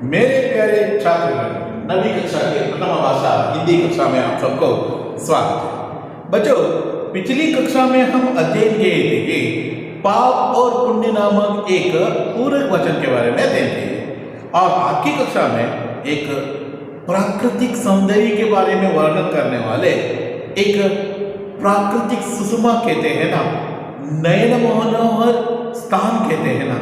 मेरे प्यारे छात्रगण, नवी कक्षा के प्रथम भाषा हिंदी कक्षा में आप सबको स्वागत है। बच्चों, पिछली कक्षा में हम अध्ययन किए थे कि पाप और पुण्य नामक एक पूरक वचन के बारे में अध्ययन किए और आज की कक्षा में एक प्राकृतिक सौंदर्य के बारे में वर्णन करने वाले एक प्राकृतिक सुषमा कहते हैं ना, नयन मनोहर स्थान कहते हैं ना,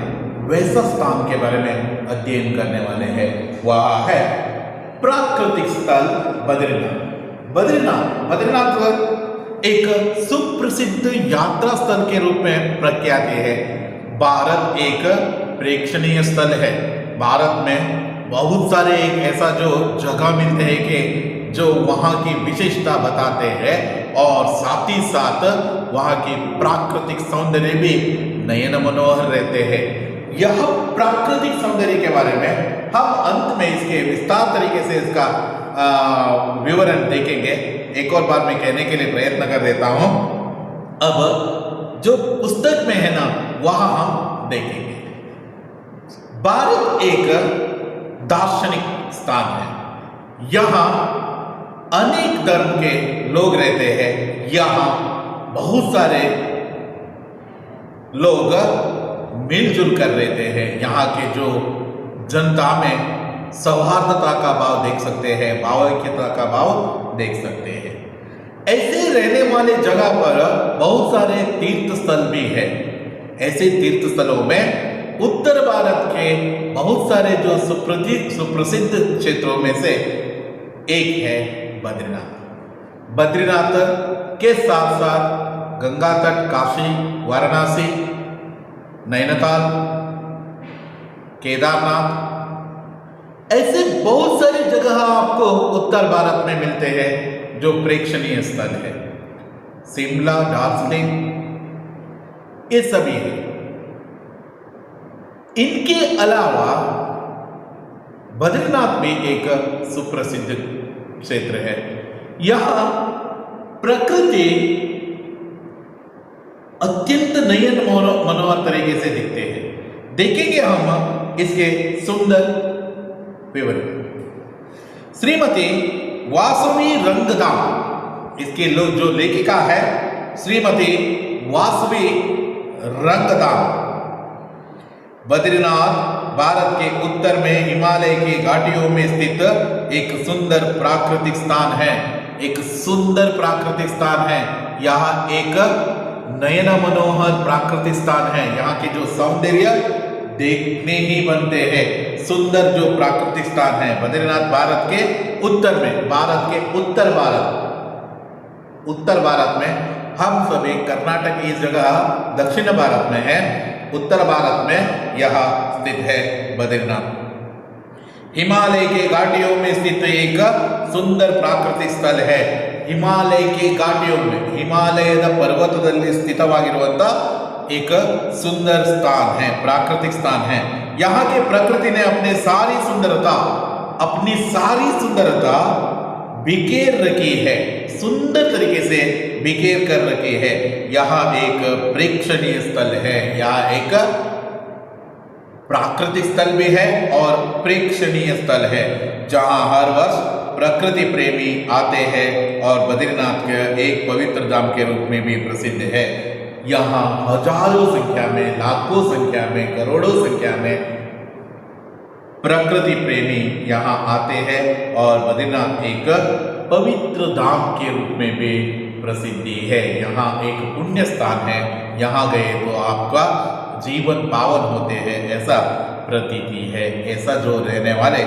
वैसा स्थान के बारे में अध्ययन करने वाले हैं। वह है प्राकृतिक स्थल बद्रीनाथ। बद्रीनाथ एक सुप्रसिद्ध यात्रा स्थल के रूप में प्रख्यात है। भारत एक प्रेक्षणीय स्थल है। भारत में बहुत सारे एक ऐसा जो जगह मिलते हैं कि जो वहाँ की विशेषता बताते हैं और साथ ही साथ वहाँ की प्राकृतिक सौंदर्य भी नयन मनोहर रहते हैं। यह प्राकृतिक सौंदर्य के बारे में हम अंत में इसके विस्तार तरीके से इसका विवरण देखेंगे। एक और बार मैं कहने के लिए प्रयत्न कर देता हूं। अब जो पुस्तक में है ना, वहां हम देखेंगे। भारत एक दार्शनिक स्थान है। यहाँ अनेक धर्म के लोग रहते हैं। यहाँ बहुत सारे लोग मिलजुल कर रहते हैं। यहाँ के जो जनता में सौहार्दता का भाव देख सकते हैं, भावैक्यता का भाव देख सकते हैं। ऐसे रहने वाले जगह पर बहुत सारे तीर्थ स्थल भी है। ऐसे तीर्थ स्थलों में उत्तर भारत के बहुत सारे जो सुप्रसिद्ध क्षेत्रों में से एक है बद्रीनाथ। बद्रीनाथ के साथ साथ गंगा तट, काशी, वाराणसी, नैनीताल, केदारनाथ, ऐसे बहुत सारी जगह आपको उत्तर भारत में मिलते हैं जो प्रेक्षणीय स्थल है। शिमला, दार्जिलिंग, ये सभी है। इनके अलावा बद्रीनाथ भी एक सुप्रसिद्ध क्षेत्र है। यहां प्रकृति अत्यंत नयन मनोहर तरीके से दिखते हैं। देखेंगे हम इसके सुंदर विवरण। श्रीमती वासवी रंगदाम, इसके जो लेखिका है श्रीमती वासवी रंगदाम। बद्रीनाथ भारत के उत्तर में हिमालय की घाटियों में स्थित एक सुंदर प्राकृतिक स्थान है। एक सुंदर प्राकृतिक स्थान है। यहाँ एक नयन मनोहर प्राकृतिक स्थान है। यहाँ के जो सौंदर्य देखने ही बनते हैं। सुंदर जो प्राकृतिक स्थान है बद्रीनाथ भारत के उत्तर में, भारत के उत्तर भारत में, हम सभी कर्नाटक की जगह दक्षिण भारत में है। उत्तर भारत में यह स्थित है बद्रीनाथ। हिमालय के घाटियों में स्थित एक सुंदर प्राकृतिक स्थल है। हिमालय की घाटियों में, हिमालयದ पर्वतದಲ್ಲಿ ಸ್ಥಿತವಾಗಿರುವಂತ एक सुंदर स्थान है, प्राकृतिक स्थान है। यहाँ के प्रकृति ने अपनी सारी सुंदरता बिखेर रखी है, सुंदर तरीके से बिखेर कर रखी है। यहाँ एक प्रेक्षणीय स्थल है। यहाँ एक प्राकृतिक स्थल भी है और प्रेक्षणीय स्थल है, जहाँ हर वर्ष प्रकृति प्रेमी आते हैं और बद्रीनाथ के एक पवित्र धाम के रूप में भी प्रसिद्ध है। यहाँ हजारों संख्या में, लाखों संख्या में, करोड़ों संख्या में प्रकृति प्रेमी यहाँ आते हैं और बद्रीनाथ एक पवित्र धाम के रूप में भी प्रसिद्धि है। यहाँ एक पुण्य स्थान है। यहाँ गए तो आपका जीवन पावन होते हैं, ऐसा प्रतीति है। ऐसा जो रहने वाले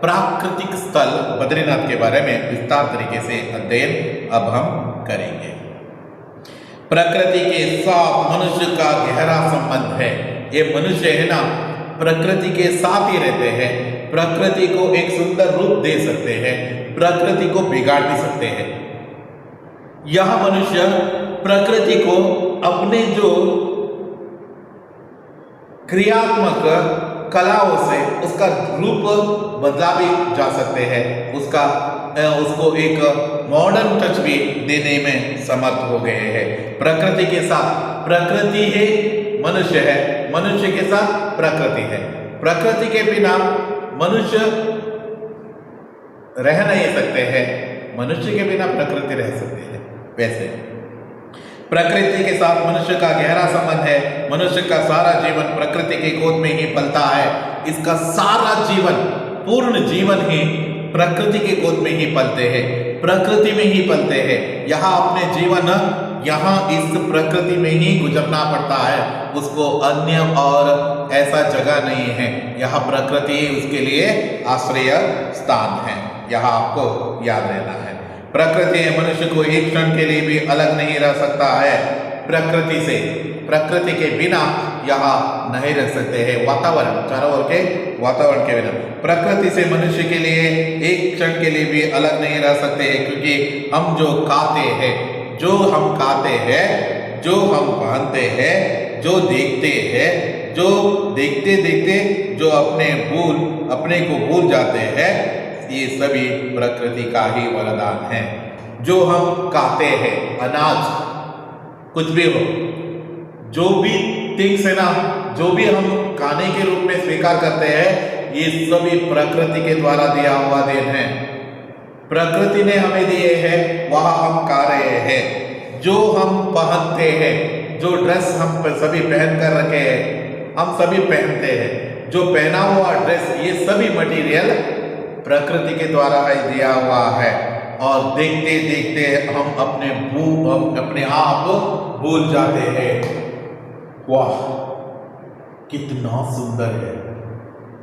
प्राकृतिक स्थल बद्रीनाथ के बारे में विस्तार तरीके से अध्ययन अब हम करेंगे। प्रकृति के साथ मनुष्य का गहरा संबंध है। ये मनुष्य है ना, प्रकृति के साथ ही रहते हैं। प्रकृति को एक सुंदर रूप दे सकते हैं, प्रकृति को बिगाड़ भी सकते हैं। यह मनुष्य प्रकृति को अपने जो क्रियात्मक कलाओं से उसका रूप बदला भी जा सकते हैं। उसको एक मॉडर्न टच भी देने में समर्थ हो गए हैं। प्रकृति के साथ, प्रकृति है मनुष्य है, मनुष्य के साथ प्रकृति है। प्रकृति के बिना मनुष्य रह नहीं सकते हैं, मनुष्य के बिना प्रकृति रह सकते हैं। वैसे प्रकृति के साथ मनुष्य का गहरा संबंध है। मनुष्य का सारा जीवन प्रकृति की गोद में ही पलता है। इसका सारा जीवन, पूर्ण जीवन ही प्रकृति की गोद में ही पलते हैं, प्रकृति में ही पलते हैं। यहाँ अपने जीवन यहाँ इस प्रकृति में ही गुजरना पड़ता है, उसको अन्य और ऐसा जगह नहीं है। यहाँ प्रकृति उसके लिए आश्रय स्थान है, यहाँ आपको याद रहना है। प्रकृति मनुष्य को एक क्षण के लिए भी अलग नहीं रह सकता है प्रकृति से। प्रकृति के बिना यहाँ नहीं रह सकते हैं। वातावरण, चारों ओर के वातावरण के बिना प्रकृति से मनुष्य के लिए एक क्षण के लिए भी अलग नहीं रह सकते हैं, क्योंकि हम जो खाते हैं, जो हम खाते हैं, जो हम पहनते हैं, जो देखते हैं, जो देखते देखते जो अपने को भूल जाते हैं, ये सभी प्रकृति का ही वरदान है। जो हम खाते हैं, अनाज कुछ भी हो, जो भी थिंग्स है ना, जो भी हम खाने के रूप में स्वीकार करते हैं, ये सभी प्रकृति के द्वारा दिया हुआ देन है। प्रकृति ने हमें दिए हैं, वह हम खा रहे हैं। जो हम पहनते हैं, जो ड्रेस हम सभी पहन कर रखे हैं, हम सभी पहनते हैं। जो पहना हुआ ड्रेस, ये सभी मटेरियल प्रकृति के द्वारा दिया हुआ है। और देखते देखते हम अपने आप भूल जाते हैं। वाह कितना सुंदर है,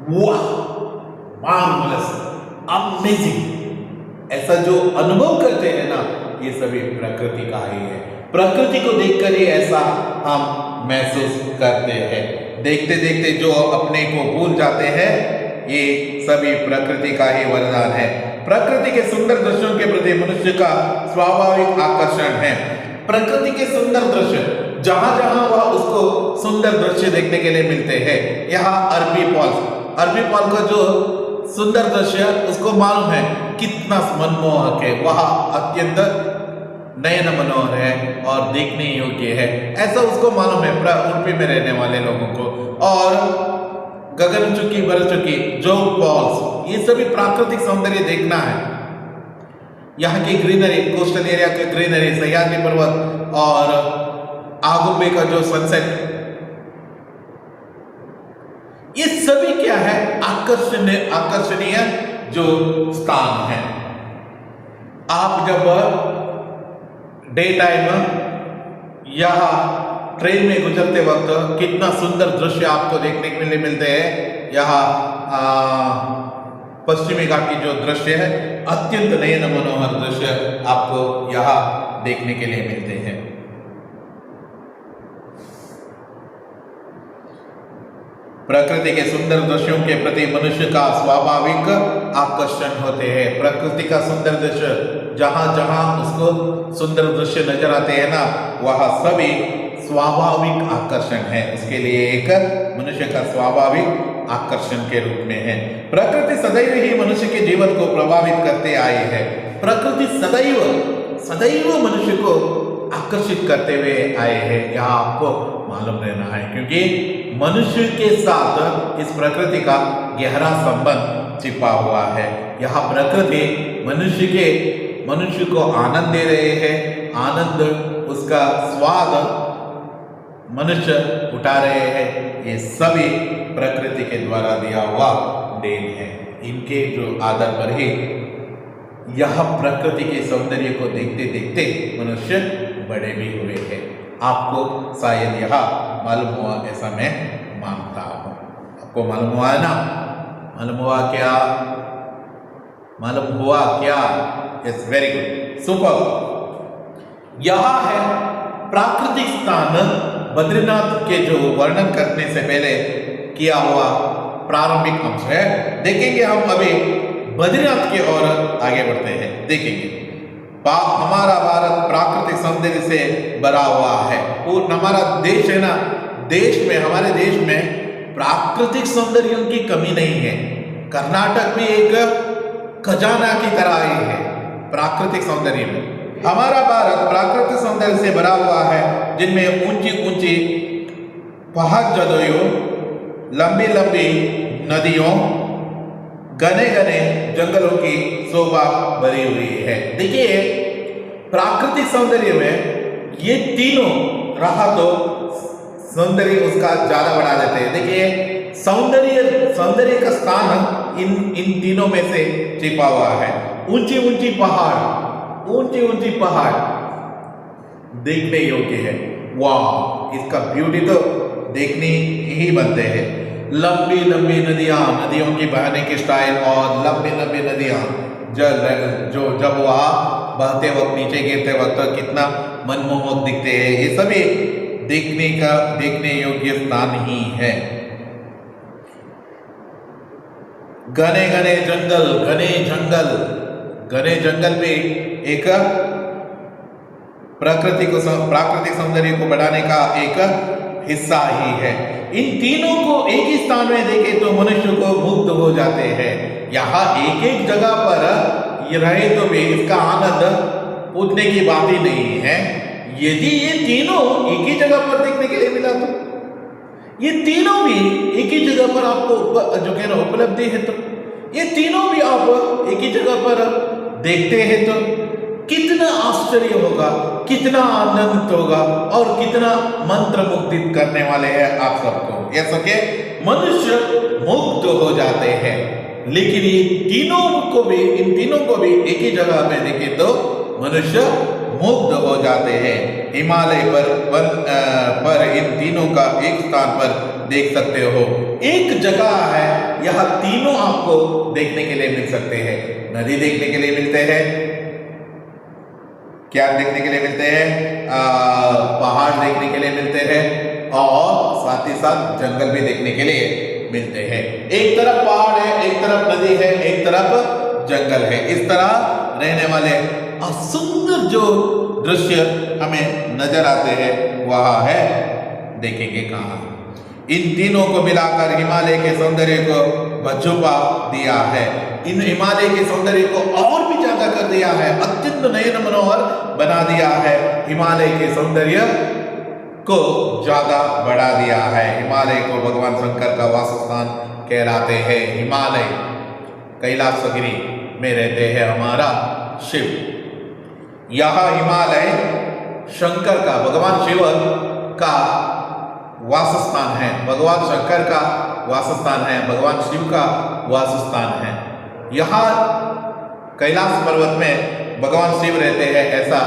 वाह मार्वलस, अमेजिंग, ऐसा जो अनुभव करते हैं ना, ये सभी प्रकृति का ही है। प्रकृति को देखकर ही ऐसा हम महसूस करते हैं। देखते देखते जो अपने को भूल जाते हैं, ये सभी प्रकृति का ही वरदान है। प्रकृति के सुंदर दृश्यों के प्रति मनुष्य का स्वाभाविक आकर्षण है। प्रकृति के सुंदर दृश्य, जहां जहां वह उसको सुंदर दृश्य देखने के लिए मिलते हैं। यहाँ अरबी फॉल्स का जो सुंदर दृश्य, उसको मालूम है कितना मनमोहक है, वह अत्यंत नयन मनोहर है और देखने योग्य है, ऐसा उसको मालूम है उड़पी में रहने वाले लोगों को। और गगनचुकी बरचुकी जोग फॉल्स, ये सभी प्राकृतिक सौंदर्य देखना है। यहाँ की ग्रीनरी, कोस्टल एरिया के ग्रीनरी, सह्याद्री पर्वत और आगुम्बे का जो सनसेट, ये सभी क्या है, आकर्षणीय जो स्थान है। आप जब डे टाइम यहाँ ट्रेन में गुजरते वक्त कितना सुंदर दृश्य आपको देखने के लिए मिलते हैं। यहाँ पश्चिमी घाट की जो दृश्य है, अत्यंत नयन मनोहर दृश्य आपको यहाँ देखने के लिए मिलते हैं। प्रकृति के सुंदर दृश्यों के प्रति मनुष्य का स्वाभाविक आकर्षण होते हैं। प्रकृति का सुंदर दृश्य, जहां जहां उसको सुंदर दृश्य नजर आते हैं ना, वह सभी स्वाभाविक आकर्षण है, उसके लिए एक मनुष्य का स्वाभाविक आकर्षण के रूप में है। प्रकृति सदैव ही मनुष्य के जीवन को प्रभावित करते आई है। प्रकृति सदैव मनुष्य को आकर्षित करते हुए आए हैं, यह आपको मालूम रहना है, क्योंकि मनुष्य के साथ इस प्रकृति का गहरा संबंध छिपा हुआ है। यह प्रकृति मनुष्य को आनंद दे रहे हैं, आनंद, उसका स्वाद मनुष्य उठा रहे हैं। ये सभी प्रकृति के द्वारा दिया हुआ देन है। इनके जो आधार पर ही यह प्रकृति के सौंदर्य को देखते देखते मनुष्य बड़े भी हुए हैं। आपको शायद यह मालूम हुआ, ऐसा मैं मानता हूँ। आपको मालूम हुआ है ना? मालूम हुआ क्या? Yes, very good, super. यह है प्राकृतिक स्थान बद्रीनाथ के जो वर्णन करने से पहले किया हुआ प्रारंभिक अंश है। देखेंगे हम अभी बद्रीनाथ की ओर आगे बढ़ते हैं। देखेंगे हमारा भारत प्राकृतिक सौंदर्य से भरा हुआ है। और हमारा देश है ना, हमारे देश में प्राकृतिक सौंदर्यों की कमी नहीं है। कर्नाटक भी एक खजाना की तरह ही है प्राकृतिक सौंदर्य में। हमारा भारत प्राकृतिक सौंदर्य से भरा हुआ है, जिनमें ऊंची ऊंची पहाड़ जदों, लंबी लंबी नदियों, घने घने जंगलों की शोभा भरी हुई है। देखिए प्राकृतिक सौंदर्य में ये तीनों रहा तो सौंदर्य उसका ज्यादा बढ़ा देते हैं। देखिए सौंदर्य का स्थान इन तीनों में से छिपा हुआ है। ऊंची ऊंची पहाड़ देखने योग्य है। वाह, इसका ब्यूटी तो देखने ही बनते हैं। लंबी लंबी नदियों की बहने की स्टाइल और लंबी लंबी नदियां जब वहां बहते वक्त नीचे गिरते वक्त कितना मनमोहक दिखते हैं। ये सभी देखने योग्य स्थान ही है। घने जंगल भी एक प्राकृतिक सौंदर्य को बढ़ाने का एक हिस्सा ही है। इन तीनों को एक ही स्थान में देखे तो मनुष्य को मुग्ध हो जाते हैं। यहाँ एक जगह पर ये रहे तो भी इसका आनंद पूछने की बात ही नहीं है। यदि ये तीनों एक ही जगह पर देखने के लिए मिला तो ये तीनों भी एक ही जगह पर आपको जो है ना उपलब्धि है, तो ये तीनों भी आप एक ही जगह पर देखते हैं तो कितना आश्चर्य होगा, कितना आनंदित होगा और कितना मंत्र मुग्धित करने वाले हैं आप सबको। ऐसा के मनुष्य मुग्ध हो जाते हैं। लेकिन इन तीनों को भी एक ही जगह में देखे तो मनुष्य मुग्ध हो जाते हैं। हिमालय पर इन तीनों का एक स्थान पर देख सकते हो। एक जगह है, यह तीनों आपको देखने के लिए मिल सकते हैं। नदी देखने के लिए मिलते हैं, क्या देखने के लिए मिलते हैं, पहाड़ देखने के लिए मिलते हैं और साथ ही साथ जंगल भी देखने के लिए मिलते हैं। एक तरफ पहाड़ है, एक तरफ नदी है, एक तरफ जंगल है। इस तरह रहने वाले सुंदर जो दृश्य हमें नजर आते हैं वह है, देखेंगे कहाँ। इन तीनों को मिलाकर हिमालय के सौंदर्य को बछुपा दिया है। इन हिमालय के सौंदर्य को और भी ज्यादा कर दिया है, अत्यंत नयन मनोहर बना दिया है। हिमालय के सौंदर्य को ज्यादा बढ़ा दिया है। हिमालय को भगवान शंकर का वासस्थान कहलाते हैं। हिमालय कैलाशगिरी में रहते हैं हमारा शिव। यह हिमालय शंकर का, भगवान शिव का वासस्थान है, भगवान शंकर का वासस्थान है, भगवान शिव का वासस्थान है। यहाँ कैलाश पर्वत में भगवान शिव रहते हैं, ऐसा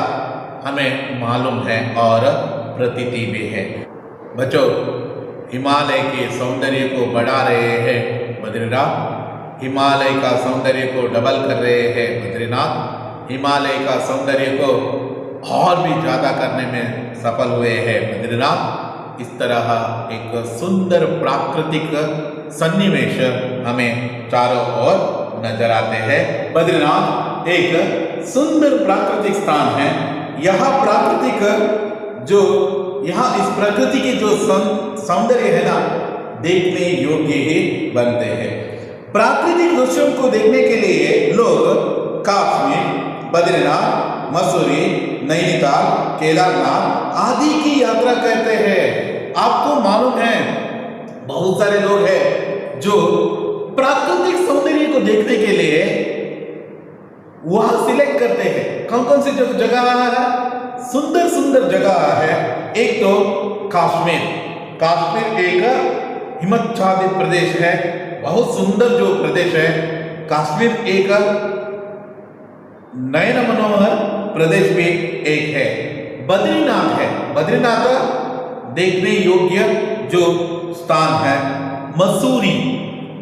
हमें मालूम है और प्रतीति भी है। बच्चों, हिमालय के सौंदर्य को बढ़ा रहे हैं बद्रीनाथ, हिमालय का सौंदर्य को डबल कर रहे हैं बद्रीनाथ, हिमालय का सौंदर्य को और भी ज्यादा करने में सफल हुए हैं बद्रीनाथ। इस तरह एक सुंदर प्राकृतिक सन्निवेश हमें चारों ओर नजर आते हैं। बद्रीनाथ एक सुंदर प्राकृतिक स्थान है। यहाँ इस प्रकृति के जो सौंदर्य है ना, देखने योग्य ही बनते हैं। प्राकृतिक दृश्यों को देखने के लिए लोग काश्मीर, बद्रीनाथ, मसूरी, नैनीताल, केदारनाथ आदि की यात्रा करते हैं। आपको मालूम है बहुत सारे लोग हैं जो प्राकृतिक सौंदर्य को देखने के लिए वहां सिलेक्ट करते हैं। कौन कौन सी जगह है, सुंदर सुंदर जगह है। एक तो काश्मीर एक हिमच्छादित प्रदेश है, बहुत सुंदर जो प्रदेश है। काश्मीर एक नयन मनोहर प्रदेश भी एक है। बद्रीनाथ है, बद्रीनाथ देखने योग्य जो स्थान है।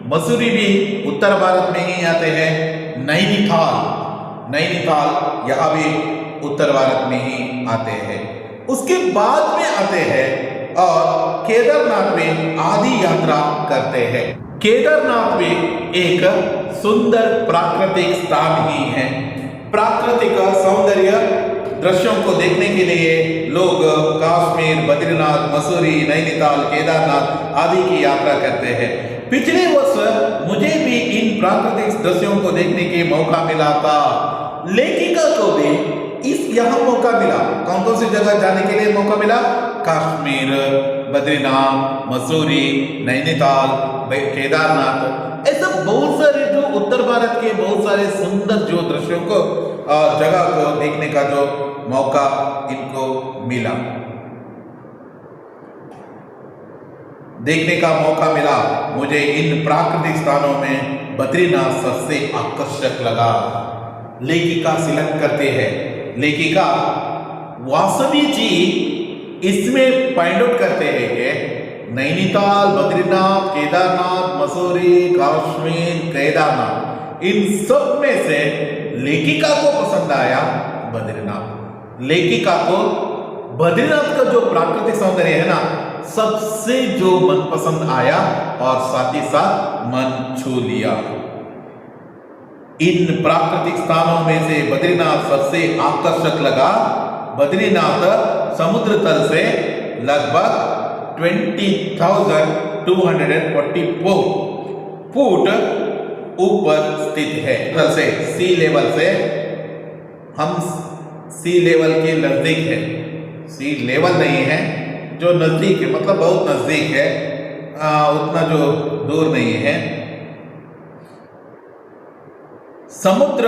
मसूरी भी उत्तर भारत में ही आते हैं। नैनीताल यहाँ भी उत्तर भारत में ही आते हैं। उसके बाद में आते हैं और केदारनाथ में आदि यात्रा करते हैं। केदारनाथ भी एक सुंदर प्राकृतिक स्थान ही है। प्राकृतिक सौंदर्य दृश्यों को देखने के लिए लोग काश्मीर, बद्रीनाथ, मसूरी, नैनीताल, केदारनाथ आदि की यात्रा करते हैं। पिछले वर्ष मुझे भी इन प्राकृतिक दृश्यों को देखने के मौका मिला था। लेखिका को भी यहाँ मौका मिला। कौन कौन सी जगह जाने के लिए मौका मिला? काश्मीर, बद्रीनाथ, मसूरी, नैनीताल, केदारनाथ, ऐसा बहुत सारे जो उत्तर भारत के बहुत सारे सुंदर जो दृश्यों को और जगह को देखने का जो मौका इनको मिला, देखने का मौका मिला। मुझे इन प्राकृतिक स्थानों में बद्रीनाथ सबसे आकर्षक लगा। लेखिका सिलेक्ट करते हैं, लेखिका वासवी जी इसमें पॉइंट आउट करते हैं कि नैनीताल, बद्रीनाथ, केदारनाथ, मसूरी, कश्मीर, केदारनाथ, इन सब में से लेखिका को पसंद आया बद्रीनाथ। लेखिका को बद्रीनाथ का जो प्राकृतिक सौंदर्य है ना, सबसे जो मनपसंद आया और साथ ही साथ मन छू लिया। इन प्राकृतिक स्थानों में से बद्रीनाथ सबसे आकर्षक लगा। बद्रीनाथ समुद्र तल से लगभग 20,244 फुट ऊपर स्थित है। तल से सी लेवल से हम सी लेवल के नजदीक है, सी लेवल नहीं है, जो नजदीक है मतलब बहुत नजदीक है, उतना जो दूर नहीं है। समुद्र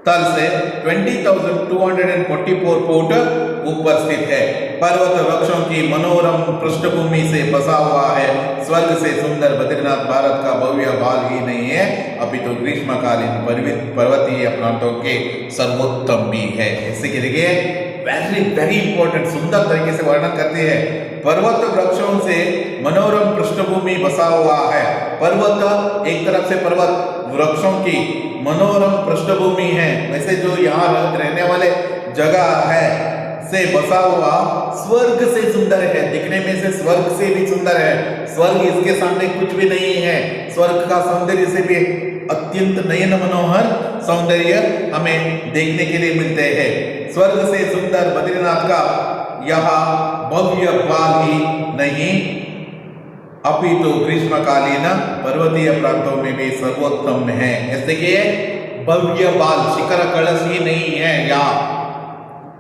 तल से 20,244 फुट ऊपर स्थित है। पर्वत वृक्षों की मनोरम पृष्ठभूमि से बसा हुआ है। स्वर्ग से सुंदर बद्रीनाथ भारत का भव्य भाग ही नहीं है, अपितु ग्रीष्मकालीन पर्वतीय प्रांतों के सर्वोत्तम भी है। इसी के लिए वेरी वेरी इंपॉर्टेंट, सुंदर तरीके से वर्णन करते हैं। पर्वत वृक्षों से मनोरम पृष्ठभूमि बसा हुआ है। पर्वत एक तरफ से पर्वत वृक्षों की मनोरम पृष्ठभूमि है, वैसे जो यहाँ रहने वाले जगह है से बसा हुआ स्वर्ग से सुंदर है। दिखने में से स्वर्ग से भी सुंदर है। स्वर्ग इसके सामने कुछ भी नहीं है। स्वर्ग का सौंदर्य से भी अत्यंत नयन मनोहर सौंदर्य हमें देखने के लिए मिलते हैं। स्वर्ग से सुंदर बद्रीनाथ का यह भव्य बाल ही नहीं, अपितु ग्रीष्मकालीन पर्वतीय प्रांतों में भी सर्वोत्तम है। ऐसे कि भव्य बाल शिखर कलश ही नहीं है, या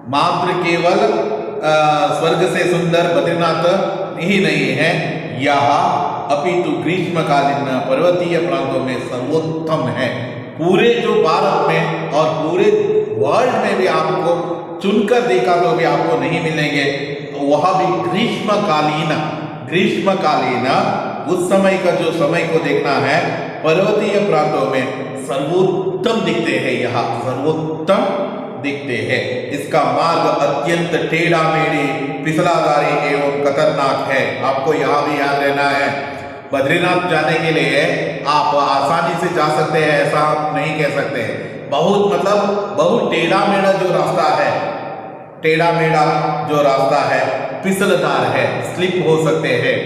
मात्र केवल स्वर्ग से सुंदर बद्रीनाथ ही नहीं है, यह अपितु ग्रीष्मकालीन पर्वतीय प्रांतों में सर्वोत्तम है। पूरे जो भारत में और पूरे वर्ल्ड में भी आपको चुनकर देखा तो भी आपको नहीं मिलेंगे, वह भी ग्रीष्मकालीन उस समय का जो समय को देखना है, पर्वतीय प्रांतों में सर्वोत्तम दिखते हैं। यहाँ सर्वोत्तम दिखते हैं। इसका मार्ग अत्यंत टेढ़ा मेढ़ी, फिसलादारी एवं खतरनाक है। आपको यहाँ भी याद रहना है, बद्रीनाथ जाने के लिए आप आसानी से जा सकते हैं ऐसा आप नहीं कह सकते। बहुत टेढ़ा मेढ़ा जो रास्ता है, टेढ़ा मेढ़ा जो रास्ता है, फिसलदार है, स्लिप हो सकते हैं,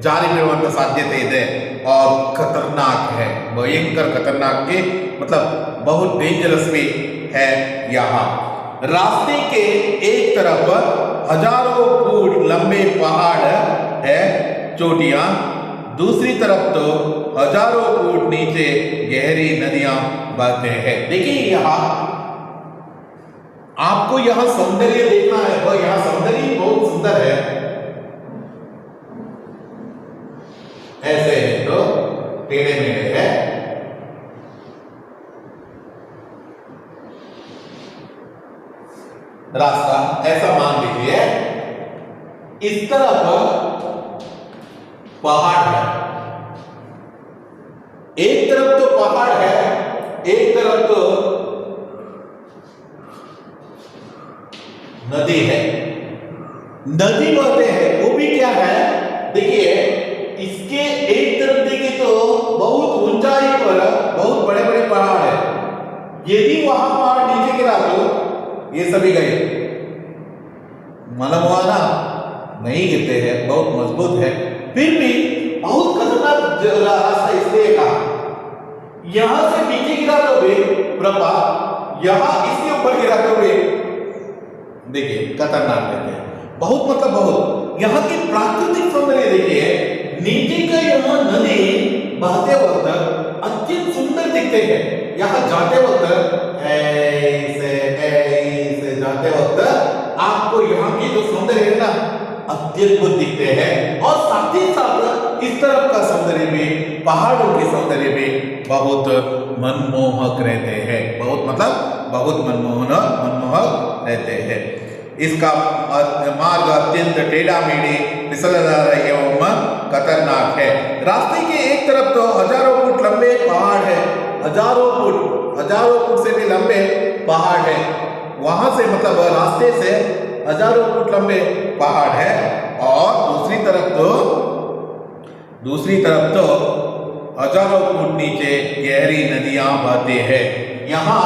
जारी बिरुವಂತ ಸಾಧ್ಯತೆ ಇದೆ और खतरनाक है, भयंकर खतरनाक के मतलब बहुत डेंजरस भी है। यहाँ रास्ते के एक तरफ हजारों फुट लंबे पहाड़ है, चोटियां, दूसरी तरफ तो हजारों फुट नीचे गहरी नदियां बहते हैं। देखिए यहाँ आपको यहाँ सौंदर्य देखना है, और यहाँ सौंदर्य बहुत सुंदर है। ऐसे है तो टेढ़े मेढ़े है, रास्ता ऐसा मान लीजिए। इस तरफ पहाड़ है, एक तरफ तो पहाड़ है, एक तरफ तो नदी है, नदी बहते हैं। वो भी क्या है, देखिए इसके एक तरफ देखिए तो बहुत ऊंचाई पर बहुत बड़े बड़े पहाड़ है। यदि वहां पहाड़ नीचे गिरा तो ये सभी गए, मालूम हुआ ना, नहीं गिरते हैं, बहुत मजबूत है। फिर भी बहुत खतरनाक रास्ता इसलिए कहा, यहां से नीचे गिरा तो भी प्रभाव, यहां इसके ऊपर गिरा तो भी देखिए खतरनाक रहते हैं। बहुत यहाँ की प्राकृतिक सौंदर्य देखिए, नीचे का यहाँ नदी बहते वक्त अत्यंत सुंदर दिखते हैं। यहाँ जाते वक्त ऐसे जाते वक्त आपको यहाँ की जो सौंदर्य है ना, अत्यद्भुत दिखते हैं। और साथ ही साथ इस तरफ का सौंदर्य भी, पहाड़ों के सौंदर्य भी बहुत मनमोहक रहते हैं, बहुत मनमोहक रहते हैं। इसका मार्ग अत्यंत टेढ़ा मेढ़ी, फिसलदार एवं खतरनाक है। रास्ते के एक तरफ तो हजारों फुट लंबे पहाड़ है, हजारों फुट से भी लंबे पहाड़ है। वहां से मतलब रास्ते से हजारों फुट लंबे पहाड़ है, और दूसरी तरफ तो हजारों फुट नीचे गहरी नदियां बहती है। यहाँ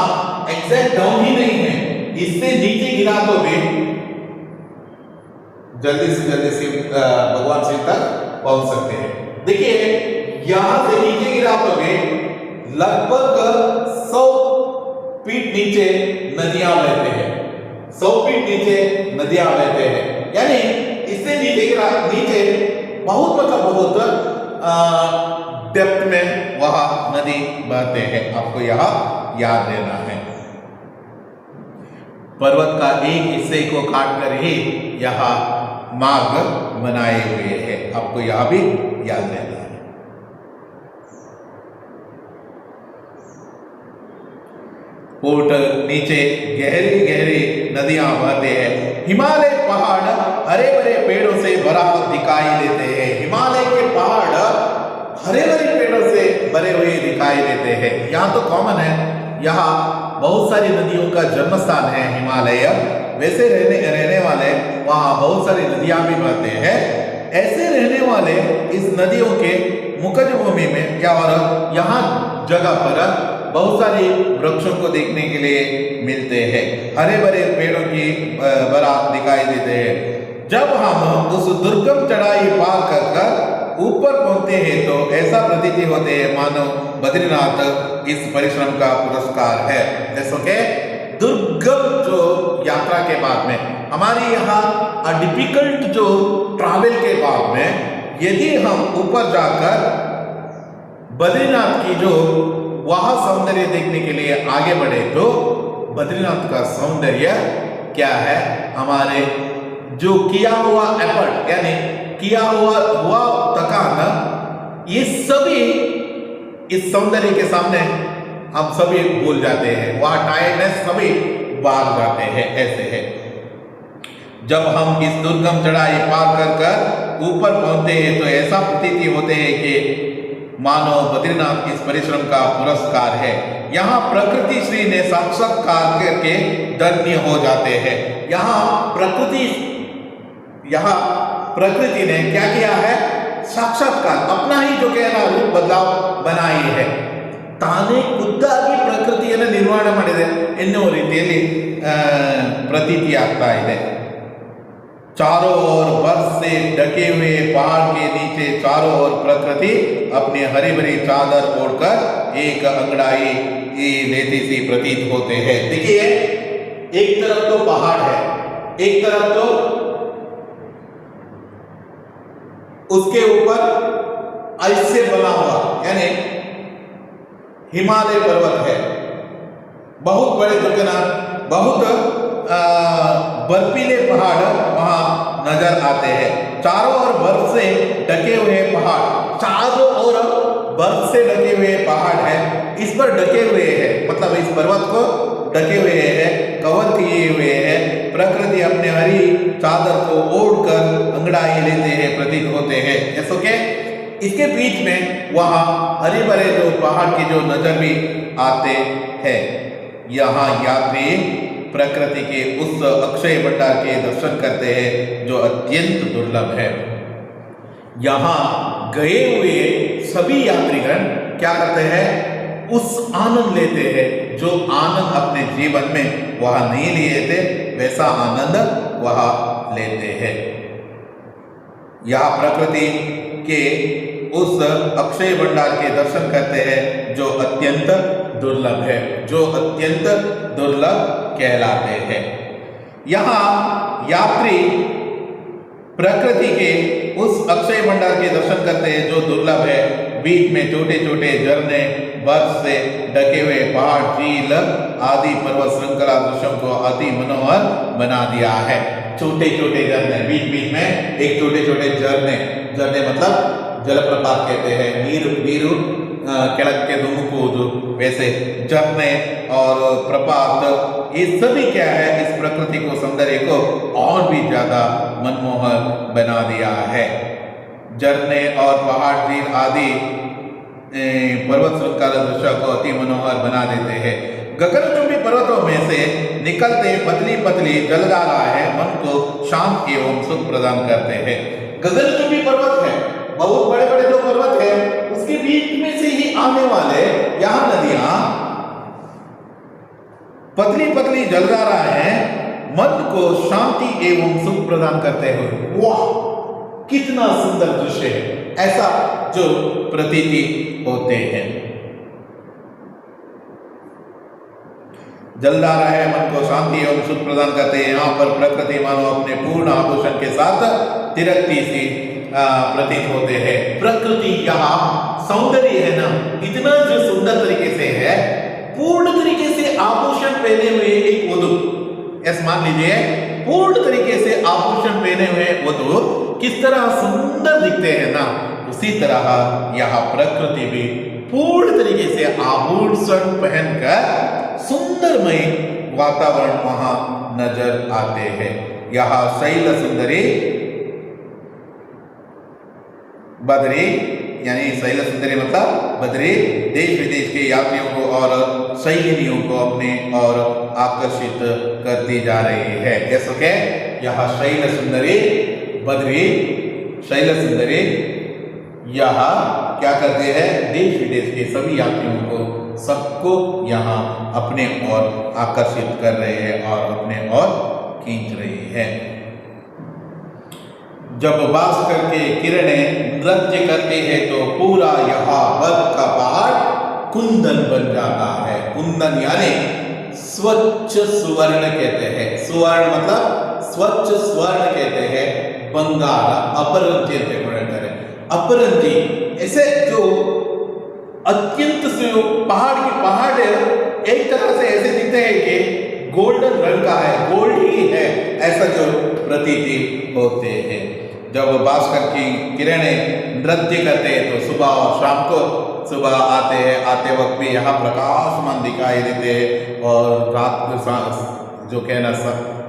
एग्जैक्ट डाउन ही नहीं है, इससे नीचे गिरा तो भी जल्दी से भगवान शिव तक पहुंच सकते हैं। देखिए यहां से नीचे गिरा तो भी लगभग 100 फीट नीचे नदियां बहते हैं, 100 फीट नीचे नदियां बहते हैं। यानी इससे नीचे बहुत डेप्थ में वहां नदी बहते हैं। आपको यहाँ याद रहना है। पर्वत का एक हिस्से को काटकर ही यहाँ मार्ग बनाए हुए हैं, आपको यह भी याद रहना है। ऊट नीचे गहरी नदियां बहते हैं। हिमालय पहाड़ हरे भरे पेड़ों से भरा दिखाई देते हैं। हिमालय के पहाड़ हरे भरे पेड़ों से भरे हुए दिखाई देते हैं। यहाँ तो कॉमन है, यहाँ बहुत सारी नदियों का जन्म स्थान है हिमालय। वैसे रहने वाले वहाँ बहुत सारी नदियां भी बहते हैं। ऐसे रहने वाले इस नदियों के मुखज भूमि में या और यहाँ जगह पर बहुत सारी वृक्षों को देखने के लिए मिलते हैं। हरे भरे पेड़ों की बारात दिखाई देते हैं। जब हम उस दुर्गम चढ़ाई पार कर ऊपर पहुंचते हैं तो ऐसा प्रतीति होते हैं मानो बद्रीनाथ इस परिश्रम का पुरस्कार है। जैसे कि दुर्गम जो यात्रा के बाद में हमारी यहाँ डिफिकल्ट जो ट्रैवल के बाद में यदि हम ऊपर जाकर बद्रीनाथ की जो वहां सौंदर्य देखने के लिए आगे बढ़े तो बद्रीनाथ का सौंदर्य क्या है, हमारे जो किया हुआ एफर्ट यानी किया हुआ थकान, ये सभी इस सौंदर्य के सामने हम सभी भूल जाते हैं। वह टायर्डनेस सभी भाग जाते हैं। ऐसे है जब हम इस दुर्गम चढ़ाई पार कर ऊपर पहुंचते हैं तो ऐसा प्रतीति होते हैं कि मानो बद्रीनाथ इस परिश्रम का पुरस्कार है। यहाँ प्रकृति श्री ने साक्षात्कार करके धन्य हो जाते हैं। यहाँ प्रकृति ने क्या किया है, साक्षात्कार अपना ही जो कहना रूप बदलाव बनाई है। ತಾನೇ ಖುದ್ದಾಗಿ ಪ್ರಕೃತಿಯನ್ನು ನಿರ್ಮಾಣ ಮಾಡಿದೆ ಎನ್ನುವ ರೀತಿಯಲ್ಲಿ ಪ್ರತೀತಿ ಆಗ್ತಾ ಇದೆ। चारों ओर बर्फ से ढके हुए पहाड़ के नीचे चारों ओर प्रकृति अपनी हरी भरी चादर ओढ़कर एक अंगड़ाई लेती सी प्रतीत होते हैं। देखिए एक तरफ तो पहाड़ है, एक तरफ तो उसके ऊपर आइस से बना हुआ यानी हिमालय पर्वत है। बहुत बड़े बहुत बर्फीले पहाड़ वहां नजर आते हैं। चारों ओर बर्फ से ढके हुए पहाड़, चारों ओर बर्फ से ढके हुए पहाड़ है। इस पर ढके हुए हैं मतलब इस पर्वत को ढके हुए हैं, कवर किए हुए हैं। प्रकृति अपने हरी चादर को ओढ़कर अंगड़ाई लेते हैं प्रतीत होते हैं। जैसो के इसके बीच में वहां हरे भरे जो पहाड़ की जो नजर भी आते हैं। यहाँ यात्री प्रकृति के उस अक्षय भंडार के दर्शन करते हैं जो अत्यंत दुर्लभ है। यहाँ गए हुए सभी यात्रीगण क्या करते हैं, उस आनंद लेते हैं जो आनंद अपने जीवन में वह नहीं लिए थे, वैसा आनंद वह लेते हैं। यहाँ प्रकृति के उस अक्षय भंडार के दर्शन करते हैं जो अत्यंत दुर्लभ है, जो अत्यंत दुर्लभ कहलाते हैं। यहाँ यात्री प्रकृति के उस अक्षय भंडार के दर्शन करते हैं जो दुर्लभ है। बीच में छोटे छोटे झरने, बर्फ से ढके हुए पहाड़, झील आदि पर्वत श्रृंखला दृश्यों को अति मनोहर बना दिया है। छोटे छोटे झरने, बीच बीच में एक छोटे छोटे झरने मतलब जलप्रपात कहते हैं, नीरू ಕೆಳಕ್ಕೆ ಧುಮುಕುವುದು, वैसे झरने और प्रपात, ये सभी क्या है, इस प्रकृति को, सौंदर्य को और भी ज्यादा मनमोहक बना दिया है। झरने और पहाड़, झील आदि पर्वत श्रृंखला दृश्य को अति मनोहर बना देते हैं। गगनचुंबी पर्वतों में से निकलते पतली पतली जलधाराएं मन को शांत एवं सुख प्रदान करते हैं। गगनचुंबी पर्वत है, बहुत बड़े बड़े जो पर्वत है उसके बीच में से ही आने वाले यहाँ नदियां, पतली पतली जलधाराएं मन को शांति एवं सुख प्रदान करते हैं। वाह, कितना सुंदर दृश्य है, ऐसा जो प्रतीति होते हैं। जलधारा है, मन को शांति एवं सुख प्रदान करते हैं। यहाँ पर प्रकृति मानो अपने पूर्ण आभूषण के साथ तिरकती सी प्रतीत होते हैं। प्रकृति यहाँ सौंदर्य है ना, इतना जो सुंदर तरीके से है, पूर्ण तरीके से आभूषण पहने हुए एक वधु, ऐसा मान लीजिए, पूर्ण तरीके से आभूषण पहने हुए वधु किस तरह सुंदर दिखते हैं ना, उसी तरह यहाँ प्रकृति भी पूर्ण तरीके से आभूषण पहनकर सुंदरमय वातावरण वहां नजर आते हैं। यहाँ शैल सुंदरी बद्री, यानी शैल सुंदरी मतलब बद्री देश विदेश के यात्रियों को और सैलानियों को अपने और आकर्षित करती जा रही है। जैसे कि यहाँ शैल सुंदरी बद्री, शैल सुंदरी यहाँ क्या करते हैं, देश विदेश के सभी यात्रियों को, सबको यहाँ अपने ओर आकर्षित कर रहे हैं और अपने ओर खींच रही है। जब भास्कर के किरणें नृत्य करते हैं तो पूरा यहाँ बर्फ का पहाड़ कुंदन बन जाता है। कुंदन यानी स्वच्छ सुवर्ण कहते हैं, सुवर्ण मतलब स्वच्छ स्वर्ण कहते हैं, बंगाल अपरंती करें, अपरंती ऐसे जो अत्यंत से पहाड़ की पहाड़ एक तरह से ऐसे दिखते हैं कि गोल्डन रंग का है, गोल्ड ही है, ऐसा जो प्रतीति होते हैं। जब भास्कर की किरणें नृत्य करते हैं तो सुबह और शाम को, सुबह आते वक्त भी यहाँ प्रकाशमान दिखाई देते हैं, और रात को जो कहना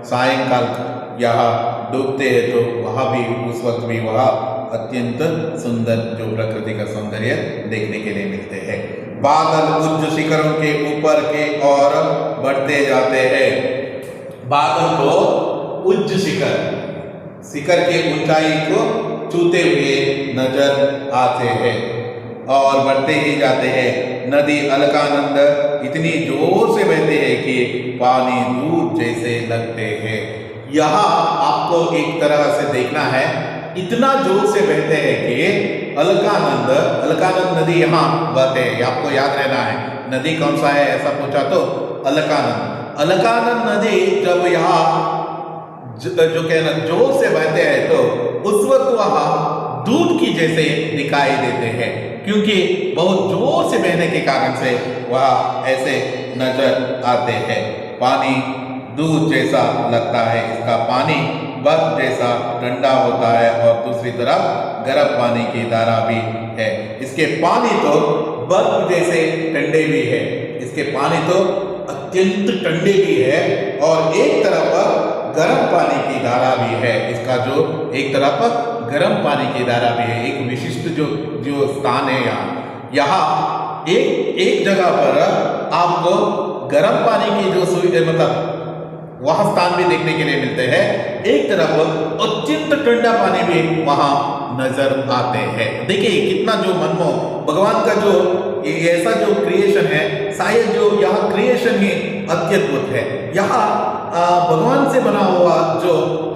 सायंकाल यहाँ डूबते हैं तो वहाँ भी, उस वक्त भी वहाँ अत्यंत सुंदर जो प्रकृति का सौंदर्य देखने के लिए मिलते हैं। बादल उच्च शिखरों के ऊपर के और बढ़ते जाते हैं। बादल को उच्च शिखर के ऊंचाई को छूते हुए नजर आते हैं और बढ़ते ही जाते हैं। नदी अलकानंद इतनी जोर से बहते हैं कि पानी दूध जैसे लगते हैं। यहाँ आपको एक तरह से देखना है, इतना जोर से बहते हैं कि अलकानंद नदी यहाँ बहते हैं। आपको याद रहना है, नदी कौन सा है ऐसा पूछा तो अलकानंद नदी जब यहाँ जो कहना जोर से बहते हैं तो उस वक्त वहाँ दूध की जैसे दिखाई देते हैं, क्योंकि बहुत जोर से बहने के कारण से वह ऐसे नजर आते हैं। पानी दूध जैसा लगता है, इसका पानी बर्फ जैसा ठंडा होता है और दूसरी तरफ गर्म पानी की धारा भी है। इसके पानी तो बर्फ जैसे ठंडे भी है, इसके पानी तो अत्यंत ठंडे भी है और एक तरफ गर्म पानी की धारा भी है। इसका जो एक तरफ गर्म पानी की धारा भी है, एक विशिष्ट जो स्थान है यहाँ एक जगह पर आपको गर्म पानी की जो मतलब वहाँ स्थान भी देखने के लिए मिलते हैं, एक तरफ अत्यंत ठंडा पानी भी वहाँ नजर आते हैं। देखिए कितना जो मनमोह भगवान का जो ऐसा जो क्रिएशन है, शायद जो यहाँ क्रिएशन ही अत्यद्भुत है। यहाँ भगवान से बना हुआ जो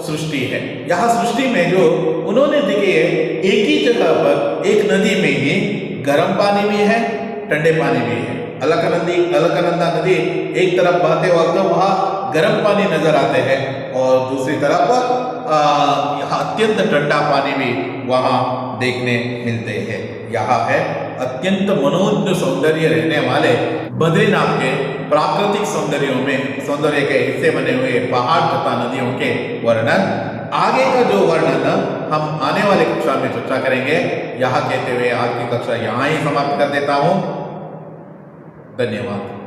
सृष्टि है, यहाँ सृष्टि में जो उन्होंने देखिए एक ही जगह पर एक नदी में ही गर्म पानी भी है, ठंडे पानी भी है। अलकनंदा नदी एक तरफ बहते वक्त वहाँ गर्म पानी नजर आते हैं और दूसरी तरफ यहाँ अत्यंत ठंडा पानी भी वहाँ देखने मिलते हैं। यहाँ है अत्यंत मनोज्ञ सौंदर्य रहने वाले बद्रीनाथ के प्राकृतिक सौंदर्य के हिस्से बने हुए पहाड़ तथा नदियों के वर्णन आगे का जो वर्णन हम आने वाले कक्षा में चर्चा करेंगे। यहाँ कहते हुए आज की कक्षा यहाँ ही समाप्त कर देता हूँ। धन्यवाद।